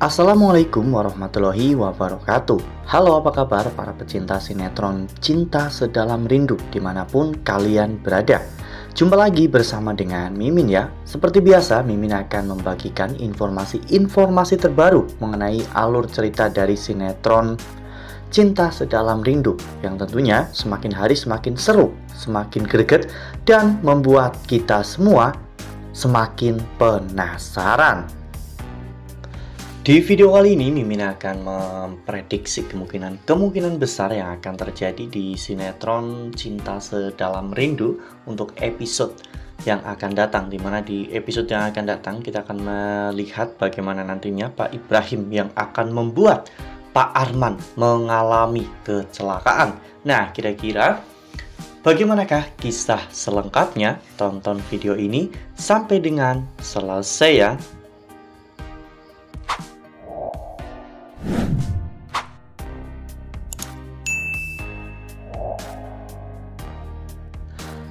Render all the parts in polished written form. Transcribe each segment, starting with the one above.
Assalamualaikum warahmatullahi wabarakatuh. Halo, apa kabar para pecinta sinetron Cinta Sedalam Rindu dimanapun kalian berada. Jumpa lagi bersama dengan Mimin ya. Seperti biasa, Mimin akan membagikan informasi terbaru mengenai alur cerita dari sinetron Cinta Sedalam Rindu yang tentunya semakin hari semakin seru, semakin greget, dan membuat kita semua semakin penasaran. Di video kali ini, Mimin akan memprediksi kemungkinan besar yang akan terjadi di sinetron Cinta Sedalam Rindu untuk episode yang akan datang. Dimana di episode yang akan datang kita akan melihat bagaimana nantinya Pak Ibrahim yang akan membuat Pak Arman mengalami kecelakaan. Nah, kira-kira bagaimanakah kisah selengkapnya? Tonton video ini sampai dengan selesai ya.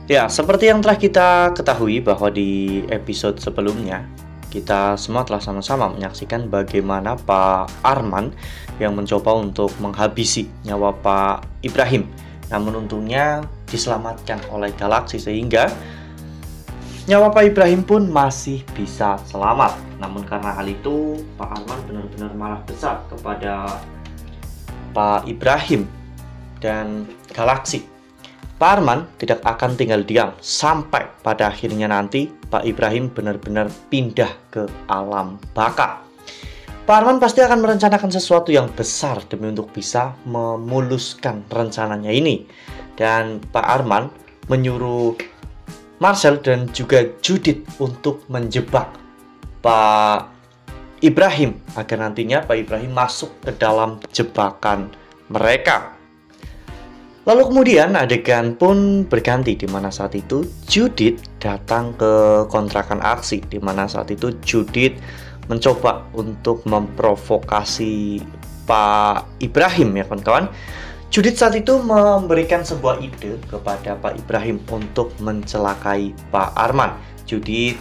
Ya, seperti yang telah kita ketahui bahwa di episode sebelumnya kita semua telah sama-sama menyaksikan bagaimana Pak Arman yang mencoba untuk menghabisi nyawa Pak Ibrahim. Namun untungnya diselamatkan oleh Galaksi sehingga nyawa Pak Ibrahim pun masih bisa selamat. Namun karena hal itu Pak Arman benar-benar marah besar kepada Pak Ibrahim dan Galaksi. Pak Arman tidak akan tinggal diam sampai pada akhirnya nanti Pak Ibrahim benar-benar pindah ke alam baka. Pak Arman pasti akan merencanakan sesuatu yang besar demi untuk bisa memuluskan rencananya ini. Dan Pak Arman menyuruh Marcel dan juga Judith untuk menjebak Pak Ibrahim agar nantinya Pak Ibrahim masuk ke dalam jebakan mereka. Lalu kemudian adegan pun berganti di mana saat itu Judith datang ke kontrakan aksi, di mana saat itu Judith mencoba untuk memprovokasi Pak Ibrahim ya kawan-kawan. Judith saat itu memberikan sebuah ide kepada Pak Ibrahim untuk mencelakai Pak Arman. Judith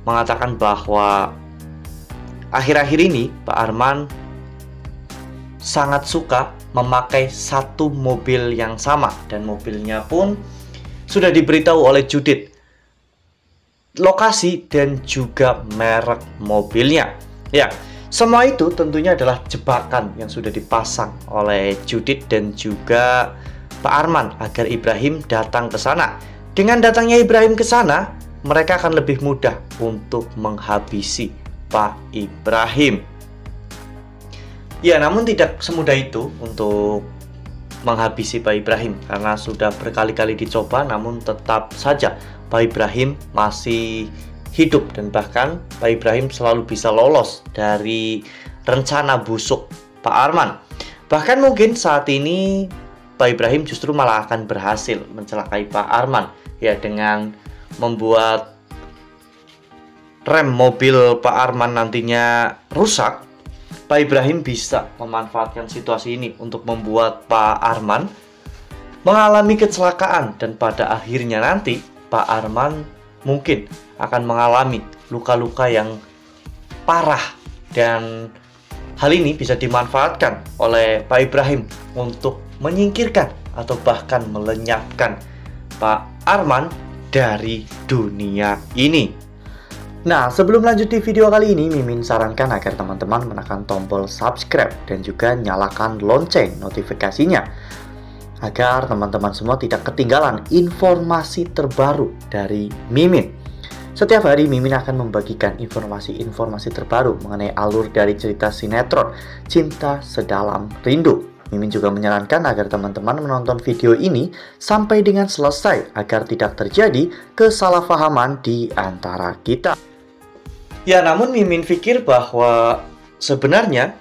mengatakan bahwa akhir-akhir ini Pak Arman sangat suka memakai satu mobil yang sama dan mobilnya pun sudah diberitahu oleh Judith lokasi dan juga merek mobilnya. Ya, semua itu tentunya adalah jebakan yang sudah dipasang oleh Judith dan juga Pak Arman agar Ibrahim datang ke sana. Dengan datangnya Ibrahim ke sana, mereka akan lebih mudah untuk menghabisi Pak Ibrahim. Ya, namun tidak semudah itu untuk menghabisi Pak Ibrahim karena sudah berkali-kali dicoba namun tetap saja Pak Ibrahim masih hidup dan bahkan Pak Ibrahim selalu bisa lolos dari rencana busuk Pak Arman. Bahkan mungkin saat ini Pak Ibrahim justru malah akan berhasil mencelakai Pak Arman ya dengan membuat rem mobil Pak Arman nantinya rusak. Pak Ibrahim bisa memanfaatkan situasi ini untuk membuat Pak Arman mengalami kecelakaan dan pada akhirnya nanti Pak Arman mungkin akan mengalami luka-luka yang parah dan hal ini bisa dimanfaatkan oleh Pak Ibrahim untuk menyingkirkan atau bahkan melenyapkan Pak Arman dari dunia ini. Nah, sebelum lanjut di video kali ini, Mimin sarankan agar teman-teman menekan tombol subscribe dan juga nyalakan lonceng notifikasinya agar teman-teman semua tidak ketinggalan informasi terbaru dari Mimin. Setiap hari Mimin akan membagikan informasi-informasi terbaru mengenai alur dari cerita sinetron Cinta Sedalam Rindu. Mimin juga menyarankan agar teman-teman menonton video ini sampai dengan selesai agar tidak terjadi kesalahpahaman di antara kita. Ya, namun Mimin pikir bahwa sebenarnya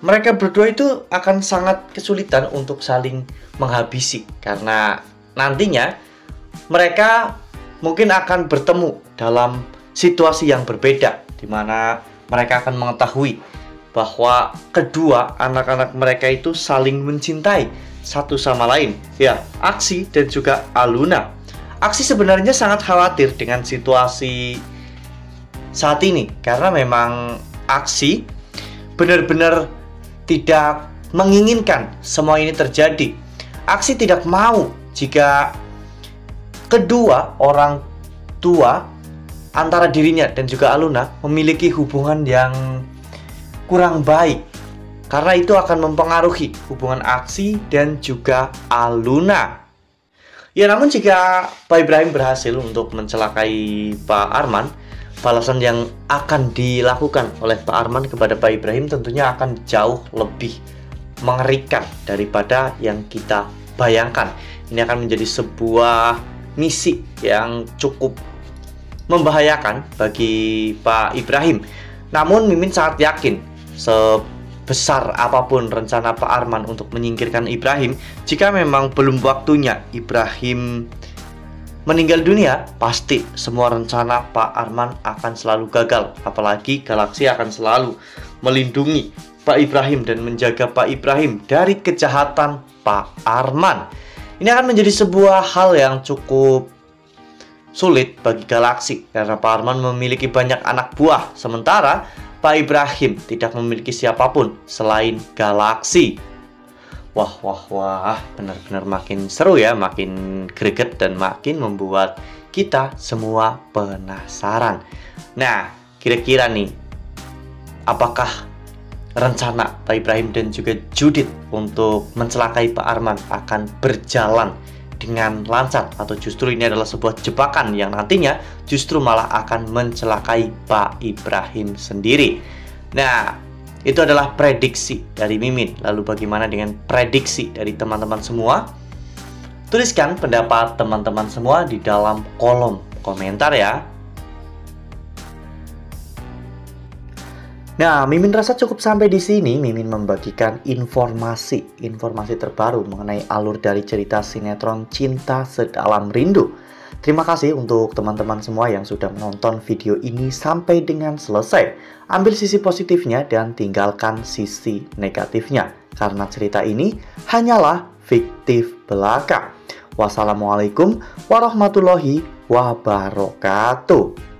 mereka berdua itu akan sangat kesulitan untuk saling menghabisi karena nantinya mereka mungkin akan bertemu dalam situasi yang berbeda di mana mereka akan mengetahui bahwa kedua anak-anak mereka itu saling mencintai satu sama lain. Ya, Aksi dan juga Aluna. Aksi sebenarnya sangat khawatir dengan situasi saat ini karena memang aksi, benar-benar tidak menginginkan semua ini terjadi. Aksi tidak mau jika kedua orang tua antara dirinya dan juga Aluna memiliki hubungan yang kurang baik, karena itu akan mempengaruhi hubungan Aksi dan juga Aluna. Ya, namun jika Pak Ibrahim berhasil untuk mencelakai Pak Arman, balasan yang akan dilakukan oleh Pak Arman kepada Pak Ibrahim tentunya akan jauh lebih mengerikan daripada yang kita bayangkan. Ini akan menjadi sebuah misi yang cukup membahayakan bagi Pak Ibrahim. Namun Mimin sangat yakin, sebesar apapun rencana Pak Arman untuk menyingkirkan Ibrahim, jika memang belum waktunya Ibrahim meninggal dunia, pasti semua rencana Pak Arman akan selalu gagal. Apalagi Galaksi akan selalu melindungi Pak Ibrahim dan menjaga Pak Ibrahim dari kejahatan Pak Arman. Ini akan menjadi sebuah hal yang cukup sulit bagi Galaksi, karena Pak Arman memiliki banyak anak buah, sementara Pak Ibrahim tidak memiliki siapapun selain Galaksi. Wah, benar-benar makin seru ya, makin greget dan makin membuat kita semua penasaran. Nah, kira-kira nih, apakah rencana Pak Ibrahim dan juga Judit untuk mencelakai Pak Arman akan berjalan dengan lancar, atau justru ini adalah sebuah jebakan yang nantinya justru malah akan mencelakai Pak Ibrahim sendiri? Nah, itu adalah prediksi dari Mimin. Lalu bagaimana dengan prediksi dari teman-teman semua? Tuliskan pendapat teman-teman semua di dalam kolom komentar ya. Nah, Mimin rasa cukup sampai di sini. Mimin membagikan informasi terbaru mengenai alur dari cerita sinetron Cinta Sedalam Rindu. Terima kasih untuk teman-teman semua yang sudah menonton video ini sampai dengan selesai. Ambil sisi positifnya dan tinggalkan sisi negatifnya, karena cerita ini hanyalah fiktif belaka. Wassalamualaikum warahmatullahi wabarakatuh.